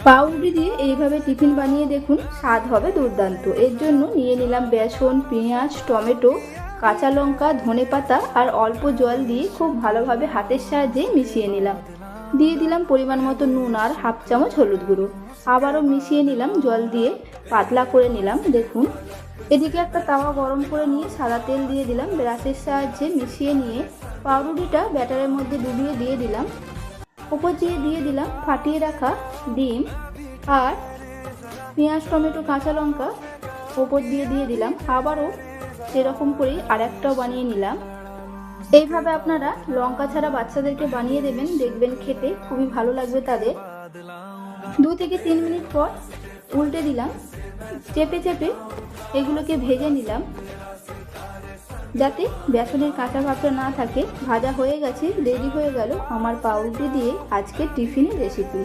পাউরুটি দিয়ে এইভাবে টিফিন বানিয়ে দেখুন, স্বাদ হবে দুর্দান্ত। এর জন্য নিয়ে নিলাম বেসন, পেঁয়াজ, টমেটো, কাঁচা লঙ্কা, ধনেপাতা আর অল্প জল দিয়ে খুব ভালোভাবে হাতের সাহায্যে মিশিয়ে নিলাম। দিয়ে দিলাম পরিমাণ মতো নুন আর হাফ চামচ হলুদ গুঁড়ো। আবারও মিশিয়ে নিলাম, জল দিয়ে পাতলা করে নিলাম। দেখুন, এদিকে একটা তাওয়া গরম করে নিয়ে সাদা তেল দিয়ে দিলাম। ব্রাশের সাহায্যে মিশিয়ে নিয়ে পাউরুটিটা ব্যাটারের মধ্যে ডুবিয়ে দিয়ে দিলাম। উপর দিয়ে দিলাম ফাটিয়ে রাখা ডিম আর পেঁয়াজ, টমেটো, কাঁচা লঙ্কা ওপর দিয়ে দিলাম। আবারও সেরকম করেই আরেকটাও বানিয়ে নিলাম। এইভাবে আপনারা লঙ্কা ছাড়া বাচ্চাদেরকে বানিয়ে দেবেন, দেখবেন খেতে খুবই ভালো লাগবে তাদের। 2 থেকে 3 মিনিট পর উল্টে দিলাম। চেপে চেপে এগুলোকে ভেজে নিলাম যাতে বেসনের কাঁচা ভাবটা না থাকে। ভাজা হয়ে গেছে, রেডি হয়ে গেল আমার পাউরুটি দিয়ে আজকের টিফিনের রেসিপি।